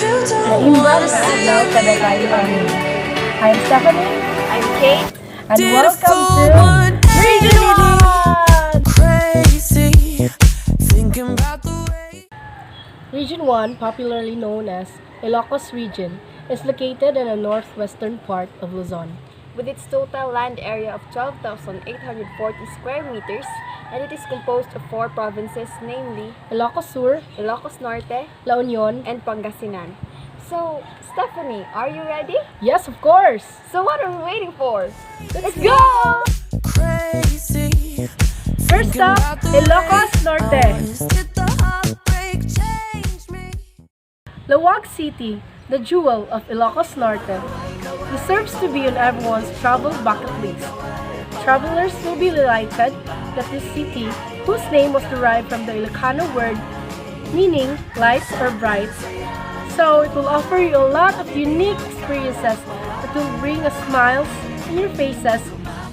Imbang na adlaw kada kayo kami. I'm Stephanie. I'm Kate. And welcome to Region 1! Region 1, popularly known as Ilocos Region, is located in the northwestern part of Luzon. With its total land area of 12,840 square meters, and it is composed of 4 provinces, namely Ilocos Sur, Ilocos Norte, La Union, and Pangasinan. So, Stephanie, are you ready? Yes, of course! So what are we waiting for? Let's go! First up, Ilocos Norte. Lawag City, the jewel of Ilocos Norte, deserves to be on everyone's travel bucket list. Travelers will be delighted that this city, whose name was derived from the Ilocano word meaning lights or brights, so it will offer you a lot of unique experiences that will bring a smiles in your faces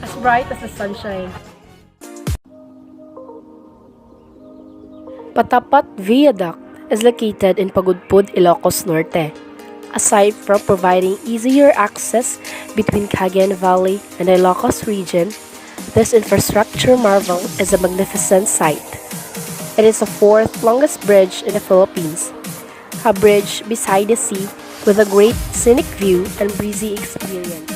as bright as the sunshine. Patapat Viaduct is located in Pagudpud, Ilocos Norte. Aside from providing easier access between Cagayan Valley and the Ilocos region, this infrastructure marvel is a magnificent sight. It is the 4th longest bridge in the Philippines, a bridge beside the sea with a great scenic view and breezy experience.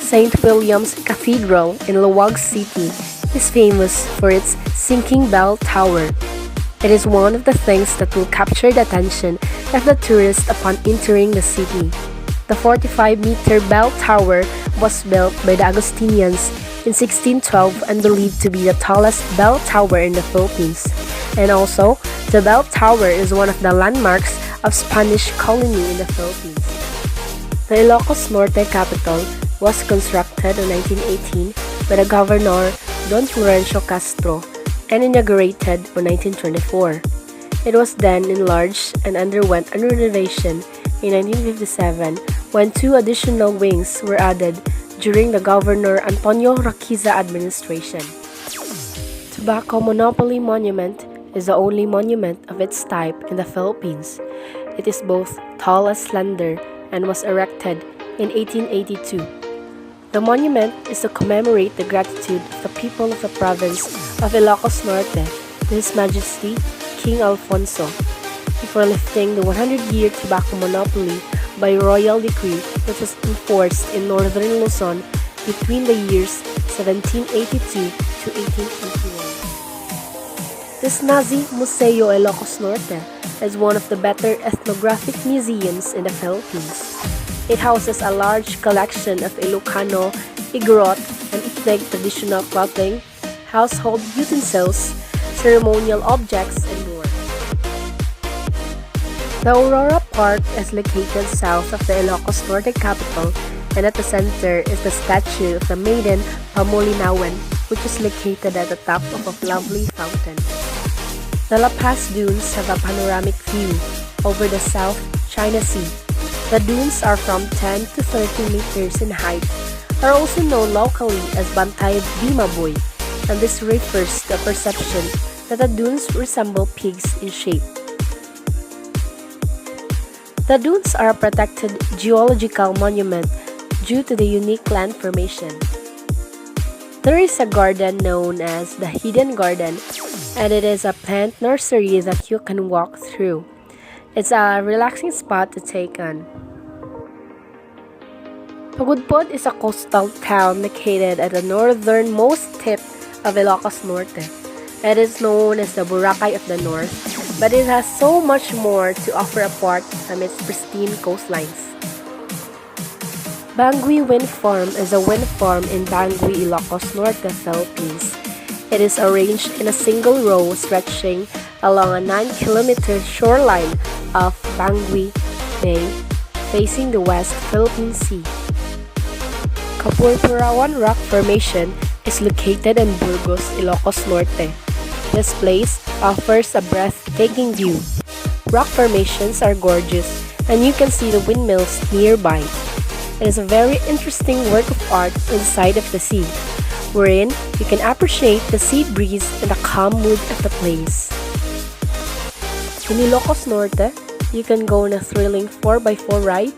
St. William's Cathedral in Lawag City is famous for its sinking bell tower. It is one of the things that will capture the attention of the tourist upon entering the city. The 45-meter bell tower was built by the Augustinians in 1612 and believed to be the tallest bell tower in the Philippines. And also, the bell tower is one of the landmarks of Spanish colony in the Philippines. The Ilocos Norte capital was constructed in 1918 by the Governor Don Florencio Castro and inaugurated in 1924. It was then enlarged and underwent a renovation in 1957 when 2 additional wings were added during the Governor Antonio Raquiza administration. Tobacco Monopoly Monument is the only monument of its type in the Philippines. It is both tall and slender and was erected in 1882. The monument is to commemorate the gratitude of the people of the province of Ilocos Norte to His Majesty King Alfonso before lifting the 100-year tobacco monopoly by royal decree that was enforced in northern Luzon between the years 1782 to 1821. This Nazi Museo Ilocos Norte is one of the better ethnographic museums in the Philippines. It houses a large collection of Ilocano, Igorot, and ethnic traditional clothing, household utensils, ceremonial objects, and more. The Aurora Park is located south of the Ilocos Norte capital, and at the center is the statue of the maiden Pamolinawen, which is located at the top of a lovely fountain. The La Paz Dunes have a panoramic view over the South China Sea. The dunes are from 10 to 30 meters in height, are also known locally as Bantay Bimaboy, and this refers to a perception that the dunes resemble pigs in shape. The dunes are a protected geological monument due to the unique land formation. There is a garden known as the Hidden Garden, and it is a plant nursery that you can walk through. It's a relaxing spot to take on. Pagudpud is a coastal town located at the northernmost tip of Ilocos Norte. It is known as the Boracay of the North, but it has so much more to offer apart from its pristine coastlines. Bangui Wind Farm is a wind farm in Bangui, Ilocos Norte, Philippines. It is arranged in a single row stretching along a 9-kilometer shoreline of Bangui Bay, facing the West Philippine Sea. Kapurpurawan Rock Formation is located in Burgos, Ilocos Norte. This place offers a breathtaking view. Rock formations are gorgeous, and you can see the windmills nearby. It is a very interesting work of art inside of the sea, wherein you can appreciate the sea breeze and the calm mood of the place. In Ilocos Norte, You can go on a thrilling 4x4 ride,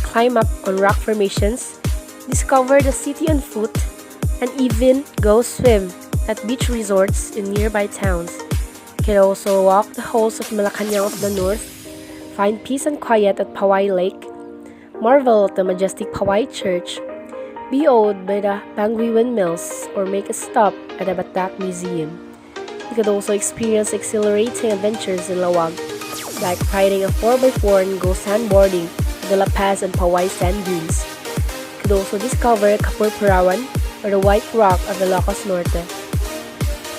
climb up on rock formations, discover the city on foot, and even go swim at beach resorts in nearby towns. You can also walk the halls of Malacanang of the North, find peace and quiet at Pawai Lake, marvel at the majestic Pawai Church, be awed by the Bangui windmills, or make a stop at the Batak Museum. You could also experience exhilarating adventures in Lawag, like riding a 4x4 and go sandboarding at the La Paz and Pawai sand dunes. You could also discover Kapurpurawan, or the White Rock of the Ilocos Norte.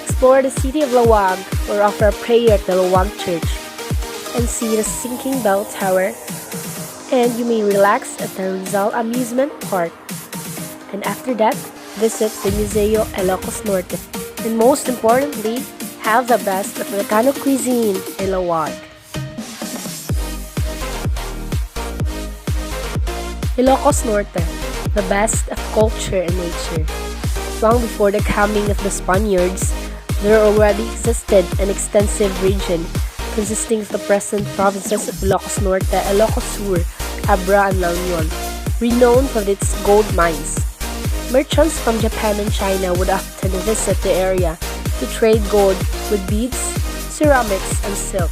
Explore the city of Lawag, or offer a prayer at the Lawag Church, and see the sinking bell tower. And you may relax at the Rizal Amusement Park. And after that, visit the Museo Ilocos Norte. And most importantly, have the best of Ilocano cuisine in Lawag. Ilocos Norte, the best of culture and nature. Long before the coming of the Spaniards, there already existed an extensive region consisting of the present provinces of Ilocos Norte, Ilocos Sur, Abra, and La Union, renowned for its gold mines. Merchants from Japan and China would often visit the area to trade gold with beads, ceramics, and silk.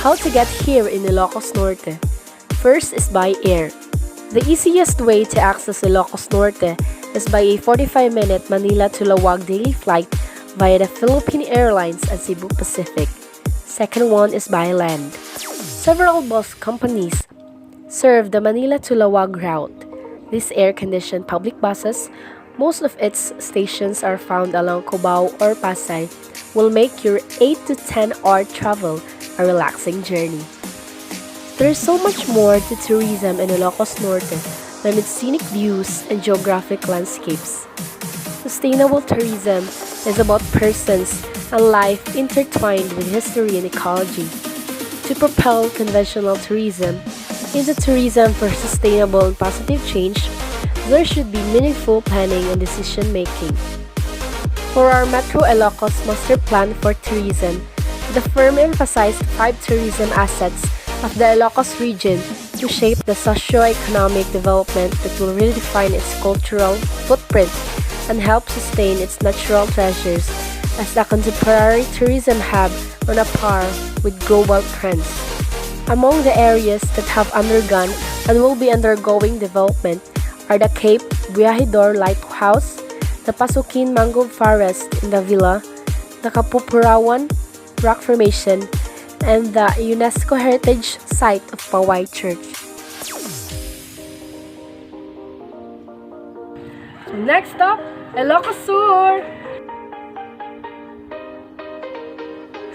How to get here in Ilocos Norte? First is by air. The easiest way to access Ilocos Norte is by a 45-minute Manila to Lawag daily flight via the Philippine Airlines and Cebu Pacific. Second one is by land. Several bus companies serve the Manila to Lawag route. These air-conditioned public buses, most of its stations are found along Cubao or Pasay, will make your 8 to 10 hour travel a relaxing journey. There is so much more to tourism in Ilocos Norte than its scenic views and geographic landscapes. Sustainable tourism is about persons and life intertwined with history and ecology. To propel conventional tourism into tourism for sustainable and positive change, there should be meaningful planning and decision-making. For our Metro Ilocos Master Plan for Tourism, the firm emphasized 5 tourism assets of the Ilocos region to shape the socio-economic development that will redefine its cultural footprint and help sustain its natural treasures as a contemporary tourism hub on a par with global trends. Among the areas that have undergone and will be undergoing development are the Cape Viajidor Lighthouse, the Pasukin Mangrove Forest in the Villa, the Kapupurawan Rock Formation, and the UNESCO Heritage Site of Pawai Church. So next up, Ilocos Sur!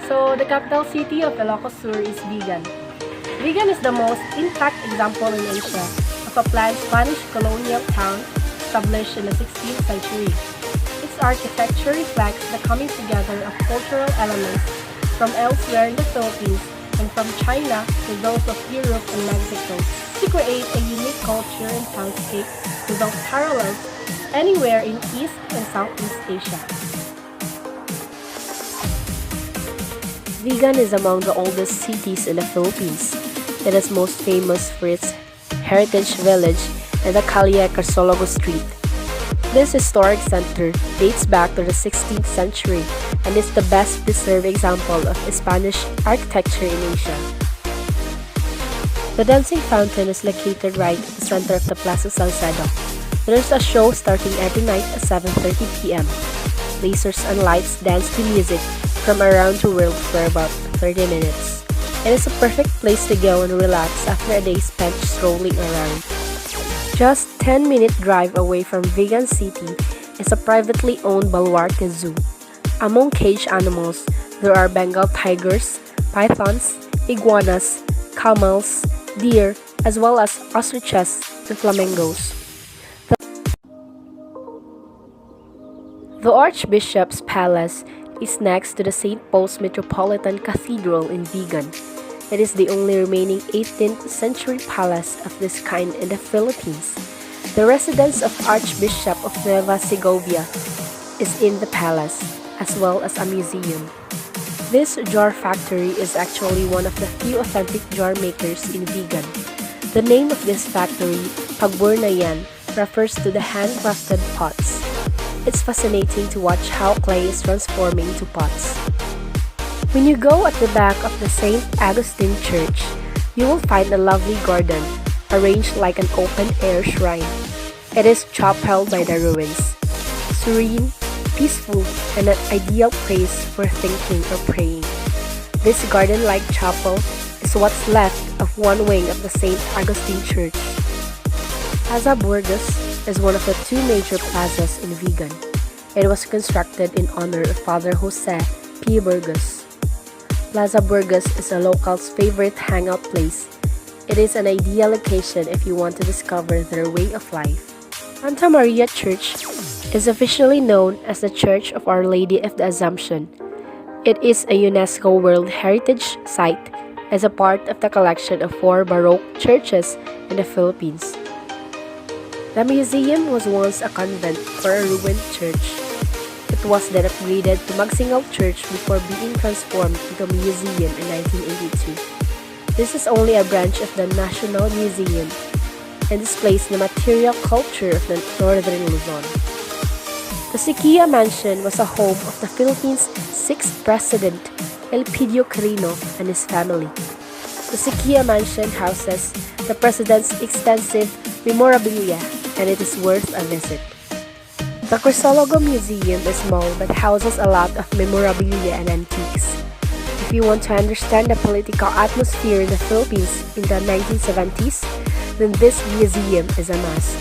So the capital city of Ilocos Sur is Vigan. Vigan is the most intact example in Asia of a planned Spanish colonial town established in the 16th century. Its architecture reflects the coming together of cultural elements from elsewhere in the Philippines and from China to those of Europe and Mexico to create a unique culture and soundscape without parallels anywhere in East and Southeast Asia. Vigan is among the oldest cities in the Philippines. It is most famous for its heritage village and the Calle Carsologo Street. This historic center dates back to the 16th century and is the best preserved example of Spanish architecture in Asia. The dancing fountain is located right at the center of the Plaza Salcedo. There is a show starting every night at 7:30 p.m. Lasers and lights dance to music from around the world for about 30 minutes. It is a perfect place to go and relax after a day spent strolling around. Just 10-minute drive away from Vigan City is a privately owned Baluarte Zoo. Among caged animals, there are Bengal tigers, pythons, iguanas, camels, deer, as well as ostriches and flamingos. The Archbishop's Palace is next to the St. Paul's Metropolitan Cathedral in Vigan. It is the only remaining 18th century palace of this kind in the Philippines. The residence of Archbishop of Nueva Segovia is in the palace, as well as a museum. This jar factory is actually one of the few authentic jar makers in Vigan. The name of this factory, Pagburnayan, refers to the handcrafted pots. It's fascinating to watch how clay is transforming into pots. When you go at the back of the St. Augustine Church, you will find a lovely garden, arranged like an open-air shrine. It is chapelled by the ruins, serene, peaceful, and an ideal place for thinking or praying. This garden-like chapel is what's left of one wing of the St. Augustine Church. Plaza Burgos is one of the two major plazas in Vigan. It was constructed in honor of Father Jose P. Burgos. Plaza Burgos is a local's favorite hangout place. It is an ideal location if you want to discover their way of life. Santa Maria Church is officially known as the Church of Our Lady of the Assumption. It is a UNESCO World Heritage Site as a part of the collection of 4 Baroque churches in the Philippines. The museum was once a convent for a ruined church. It was then upgraded to Magsingal Church before being transformed into a museum in 1982. This is only a branch of the National Museum and displays the material culture of the northern Luzon. The Siquia Mansion was a home of the Philippines' 6th President, Elpidio Quirino, and his family. The Siquia Mansion houses the President's extensive memorabilia, and it is worth a visit. The Crisologo Museum is small but houses a lot of memorabilia and antiques. If you want to understand the political atmosphere in the Philippines in the 1970s, then this museum is a must.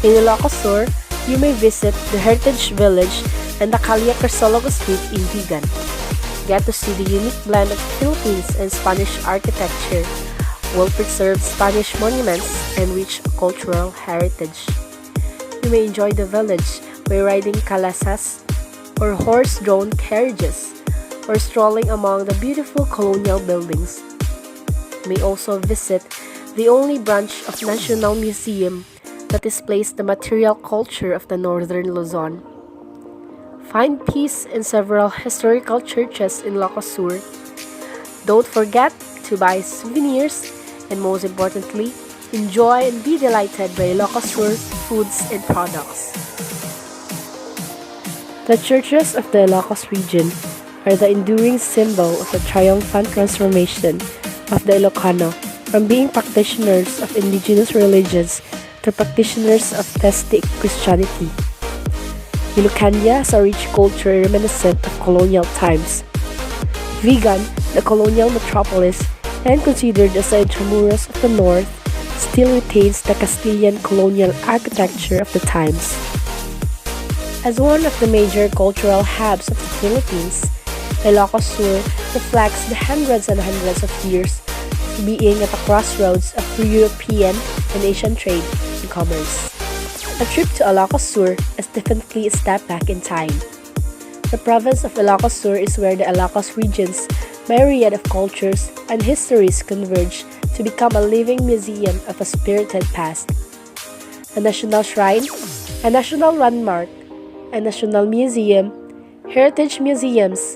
In Ilocos Sur, you may visit the Heritage Village and the Calia Crisologo Street in Vigan. Get to see the unique blend of Philippines and Spanish architecture, well-preserved Spanish monuments, and rich cultural heritage. You may enjoy the village by riding calasas or horse-drawn carriages, or strolling among the beautiful colonial buildings. You may also visit the only branch of National Museum that displays the material culture of the northern Luzon. Find peace in several historical churches in Ilocos Sur. Don't forget to buy souvenirs and most importantly, enjoy and be delighted by Ilocos Sur foods and products. The churches of the Ilocos region are the enduring symbol of the triumphant transformation of the Ilocano from being practitioners of indigenous religions to practitioners of theistic Christianity. Ilocandia has a rich culture reminiscent of colonial times. Vigan, the colonial metropolis, and considered as the Intramuros of the North, still retains the Castilian colonial architecture of the times. As one of the major cultural hubs of the Philippines, Ilocos Sur reflects the hundreds and hundreds of years of being at the crossroads of European and Asian trade and commerce. A trip to Ilocos Sur is definitely a step back in time. The province of Ilocos Sur is where the Ilocos region's myriad of cultures and histories converge to become a living museum of a spirited past. A national shrine, a national landmark, a national museum, heritage museums,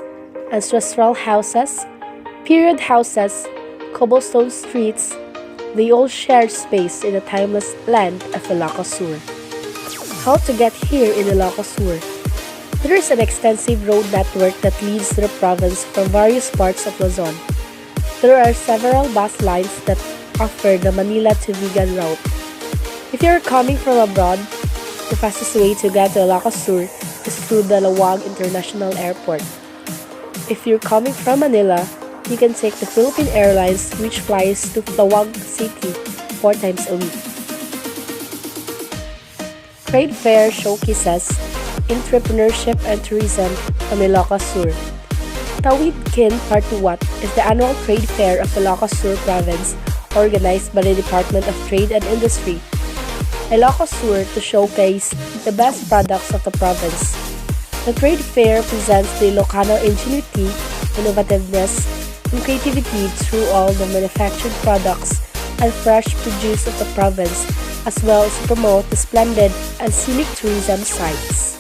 ancestral houses, period houses, cobblestone streets, they all share space in the timeless land of Ilocos Sur. How to get here in Ilocos Sur? There is an extensive road network that leads to the province from various parts of Luzon. There are several bus lines that offer the Manila to Vigan route. If you are coming from abroad, the fastest way to get to Ilocos Sur is through the Lawag International Airport. If you're coming from Manila, you can take the Philippine Airlines which flies to Lawag City 4 times a week. Trade Fair showcases entrepreneurship and tourism on Ilocos Sur. Tawid Kin Partuwat is the annual trade fair of Ilocos Sur province organized by the Department of Trade and Industry. Ilocos Sur to showcase the best products of the province. The trade fair presents the Ilocano ingenuity, innovativeness, and creativity through all the manufactured products and fresh produce of the province as well as promote the splendid and scenic tourism sites.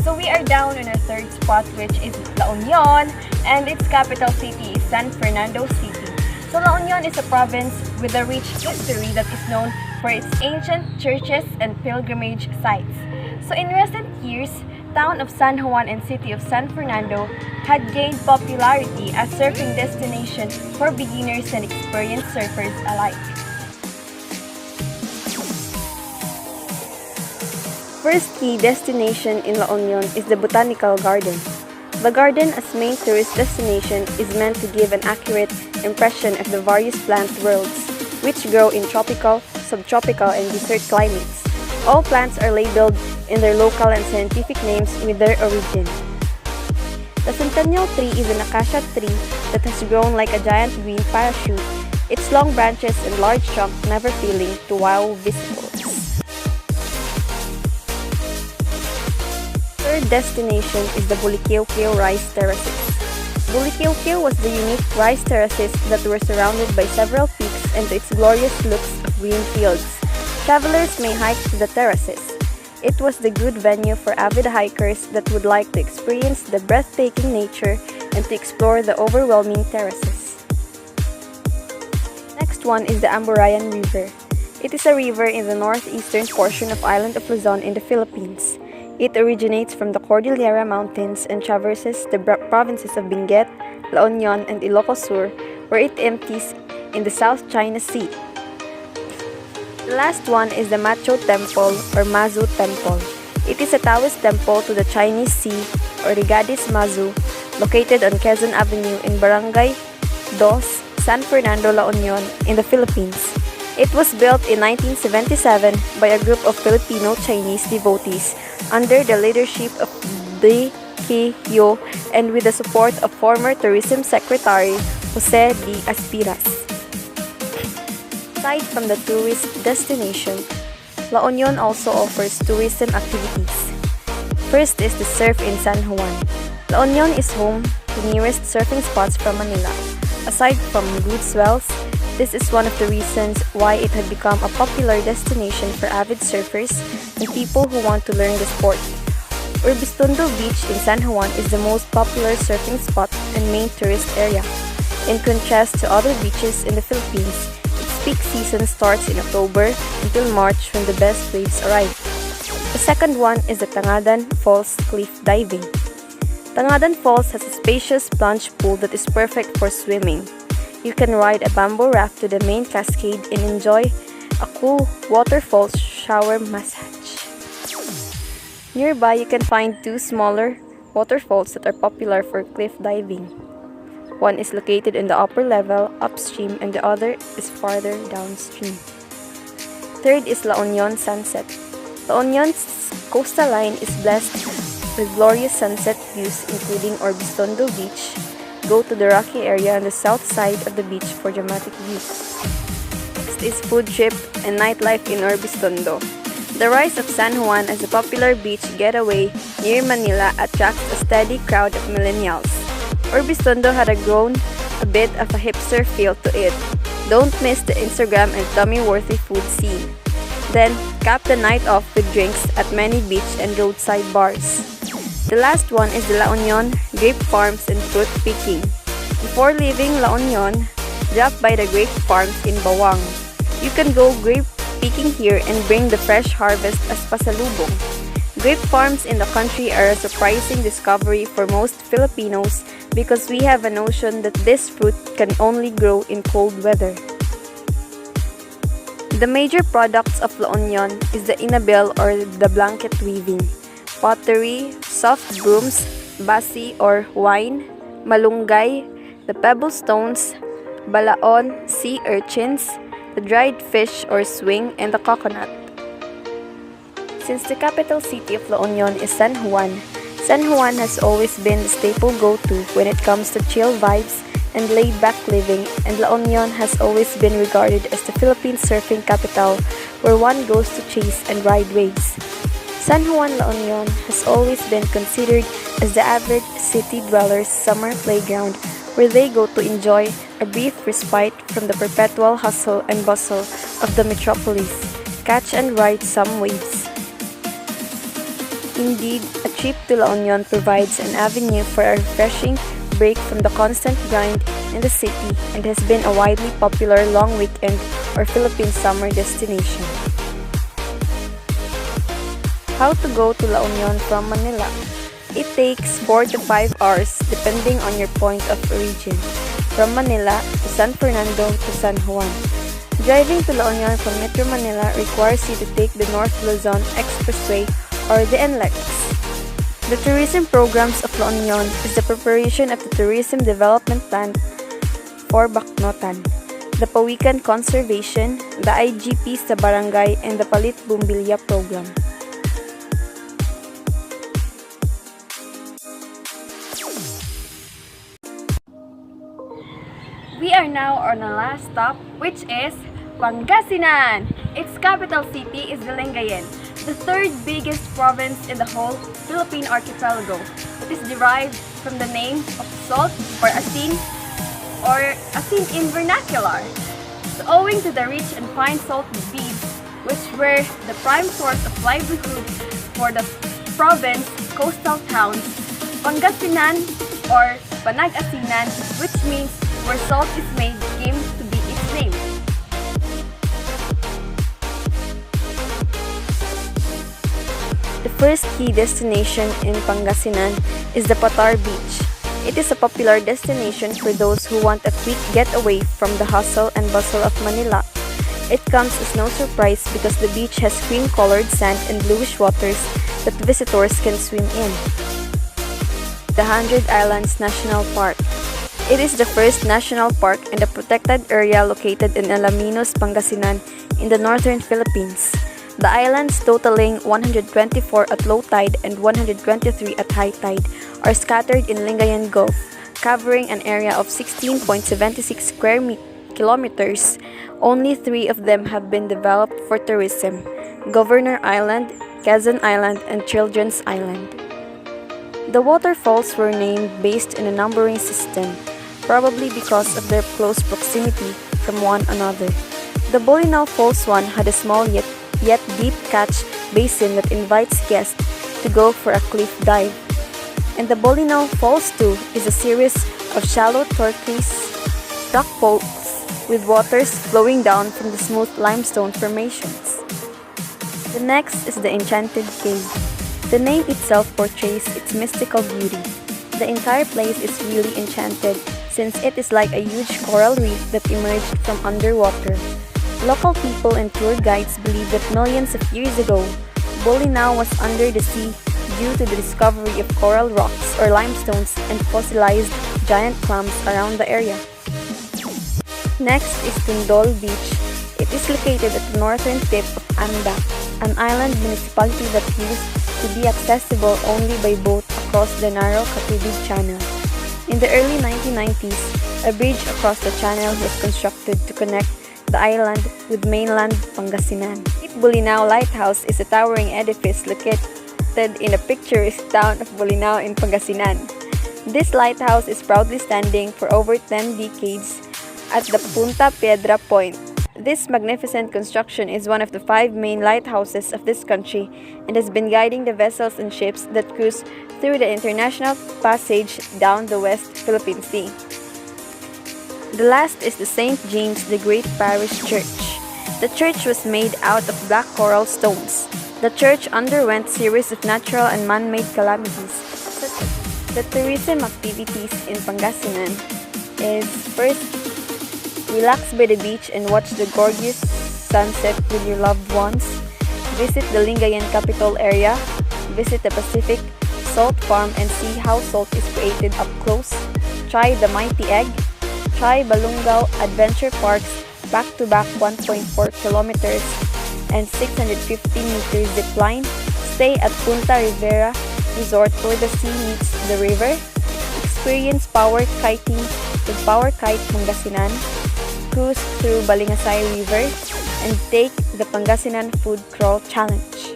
So we are down on our third spot, which is La Union, and its capital city is San Fernando City. So La Union is a province with a rich history that is known for its ancient churches and pilgrimage sites. So in recent years, town of San Juan and city of San Fernando had gained popularity as surfing destination for beginners and experienced surfers alike. First key destination in La Union is the Botanical Garden. The garden as main tourist destination is meant to give an accurate impression of the various plant worlds, which grow in tropical, subtropical, and desert climates. All plants are labeled in their local and scientific names with their origin. The centennial tree is an acacia tree that has grown like a giant green parachute, its long branches and large trunk never failing to wow visitors. Third destination is the Bulikeo Rice Terraces. Bulikeo was the unique rice terraces that were surrounded by several peaks and to its glorious looks of green fields. Travelers may hike to the terraces. It was the good venue for avid hikers that would like to experience the breathtaking nature and to explore the overwhelming terraces. Next one is the Amburayan River. It is a river in the northeastern portion of island of Luzon in the Philippines. It originates from the Cordillera Mountains and traverses the provinces of Benguet, La Union, and Ilocos Sur, where it empties in the South China Sea. The last one is the Macho Temple or Mazu Temple. It is a Taoist temple to the Chinese Sea or Rigadis Mazu, located on Quezon Avenue in Barangay Dos, San Fernando, La Union, in the Philippines. It was built in 1977 by a group of Filipino-Chinese devotees under the leadership of D. K. Yo and with the support of former Tourism Secretary Jose D. Aspiras. Aside from the tourist destination, La Union also offers tourism activities. First is the surf in San Juan. La Union is home to nearest surfing spots from Manila. Aside from good swells, this is one of the reasons why it had become a popular destination for avid surfers and people who want to learn the sport. Urbistondo Beach in San Juan is the most popular surfing spot and main tourist area. In contrast to other beaches in the Philippines, its peak season starts in October until March when the best waves arrive. The second one is the Tangadan Falls cliff diving. Tangadan Falls has a spacious plunge pool that is perfect for swimming. You can ride a bamboo raft to the main cascade and enjoy a cool waterfall shower massage. Nearby, you can find two smaller waterfalls that are popular for cliff diving. One is located in the upper level upstream and the other is farther downstream. Third is La Union Sunset. La Union's coastal line is blessed with glorious sunset views including Orbistondo Beach. Go to the rocky area on the south side of the beach for dramatic views. Next is food trip and nightlife in Orbistondo. The rise of San Juan as a popular beach getaway near Manila attracts a steady crowd of millennials. Orbistondo had grown a bit of a hipster feel to it. Don't miss the Instagram and tummy-worthy food scene. Then, cap the night off with drinks at many beach and roadside bars. The last one is the La Union Grape Farms and Fruit Picking. Before leaving La Union, drop by the grape farms in Bawang. You can go grape picking here and bring the fresh harvest as pasalubong. Grape farms in the country are a surprising discovery for most Filipinos because we have a notion that this fruit can only grow in cold weather. The major products of La Union is the inabel or the blanket weaving, pottery, soft brooms, basi or wine, malunggay, the pebble stones, balaon, sea urchins, the dried fish or swing, and the coconut. Since the capital city of La Union is San Juan, San Juan has always been the staple go-to when it comes to chill vibes and laid-back living, and La Union has always been regarded as the Philippine surfing capital where one goes to chase and ride waves. San Juan, La Union has always been considered as the average city dweller's summer playground where they go to enjoy a brief respite from the perpetual hustle and bustle of the metropolis. Catch and ride some waves. Indeed, a trip to La Union provides an avenue for a refreshing break from the constant grind in the city and has been a widely popular long weekend or Philippine summer destination. How to go to La Union from Manila? It takes 4 to 5 hours depending on your point of origin, from Manila to San Fernando to San Juan. Driving to La Union from Metro Manila requires you to take the North Luzon Expressway or the NLEX. The tourism programs of La Union is the preparation of the Tourism Development Plan for Bacnotan, the Pawikan Conservation, the IGP sa Barangay, and the Palit Bumbilya program. We are now on our last stop, which is Pangasinan. Its capital city is Lingayen, the third biggest province in the whole Philippine archipelago. It is derived from the name of salt or asin in vernacular. So owing to the rich and fine salt beads, which were the prime source of livelihood for the province coastal towns, Pangasinan or Panag-Asinan, which means where salt is made, came to be its name. The first key destination in Pangasinan is the Patar Beach. It is a popular destination for those who want a quick getaway from the hustle and bustle of Manila. It comes as no surprise because the beach has cream-colored sand and bluish waters that visitors can swim in. The 100 Islands National Park. It is the first national park and a protected area located in Alaminos, Pangasinan in the northern Philippines. The islands, totaling 124 at low tide and 123 at high tide, are scattered in Lingayen Gulf, covering an area of 16.76 square kilometers. Only 3 of them have been developed for tourism: Governor Island, Quezon Island, and Children's Island. The waterfalls were named based on a numbering system, probably because of their close proximity from one another. The Bolinao Falls one had a small yet deep catch basin that invites guests to go for a cliff dive. And the Bolinao Falls 2 is a series of shallow turquoise rock pools with waters flowing down from the smooth limestone formations. The next is the Enchanted Cave. The name itself portrays its mystical beauty. The entire place is really enchanted since it is like a huge coral reef that emerged from underwater. Local people and tour guides believe that millions of years ago, Bolinao was under the sea due to the discovery of coral rocks or limestones and fossilized giant clams around the area. Next is Tundol Beach. It is located at the northern tip of Anda, an island municipality that used to be accessible only by boat across the narrow Katubig Channel. In the early 1990s, a bridge across the channel was constructed to connect the island with mainland Pangasinan. Bolinao Lighthouse is a towering edifice located in the picturesque town of Bolinao in Pangasinan. This lighthouse is proudly standing for over 10 decades at the Punta Piedra Point. This magnificent construction is one of the 5 main lighthouses of this country and has been guiding the vessels and ships that cruise through the international passage down the West Philippine Sea. The last is the St. James the Great Parish Church. The church was made out of black coral stones. The church underwent series of natural and man-made calamities. The tourism activities in Pangasinan is first, relax by the beach and watch the gorgeous sunset with your loved ones. Visit the Lingayen Capital area. Visit the Pacific Salt Farm and see how salt is created up close. Try the Mighty Egg. Try Balungao Adventure Park's back-to-back 1.4 kilometers and 650 meters zip line. Stay at Punta Rivera Resort where the sea meets the river. Experience power kiting with Power Kite Pangasinan. Cruise through Balingasay River and take the Pangasinan Food Crawl Challenge.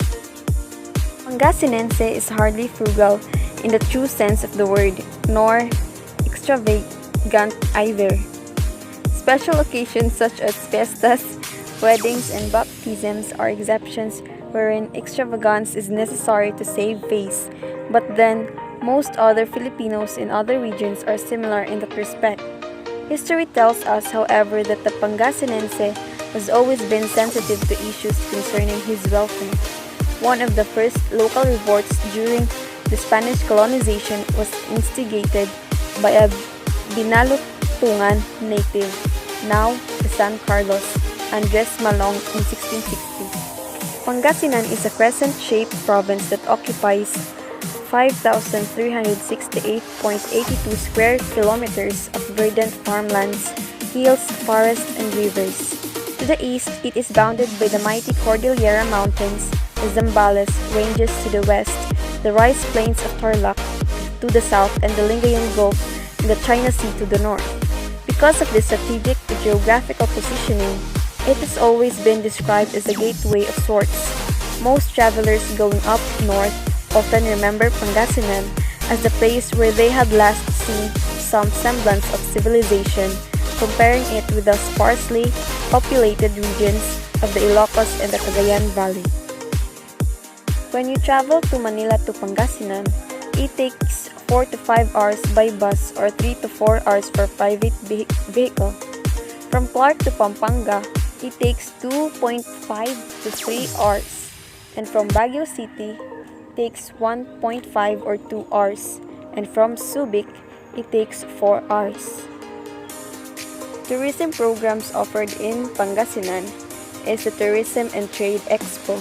Pangasinense is hardly frugal in the true sense of the word, nor extravagant either. Special occasions such as fiestas, weddings, and baptisms are exceptions wherein extravagance is necessary to save face. But then, most other Filipinos in other regions are similar in that respect. History tells us, however, that the Pangasinense has always been sensitive to issues concerning his welfare. One of the first local revolts during the Spanish colonization was instigated by a Binalutungan native, now the San Carlos, Andres Malong in 1660. Pangasinan is a crescent-shaped province that occupies 5,368.82 square kilometers of verdant farmlands, hills, forests, and rivers. To the east, it is bounded by the mighty Cordillera Mountains, the Zambales ranges to the west, the rice plains of Tarlac to the south, and the Lingayen Gulf and the China Sea to the north. Because of this strategic geographical positioning, it has always been described as a gateway of sorts. Most travelers going up north often remember Pangasinan as the place where they had last seen some semblance of civilization, comparing it with the sparsely populated regions of the Ilocos and the Cagayan Valley. When you travel to Manila to Pangasinan, it takes 4 to 5 hours by bus or 3 to 4 hours for private vehicle. From Clark to Pampanga, it takes 2.5 to 3 hours. And from Baguio City, takes 1.5 or 2 hours, and from Subic, it takes 4 hours. Tourism programs offered in Pangasinan is the Tourism and Trade Expo.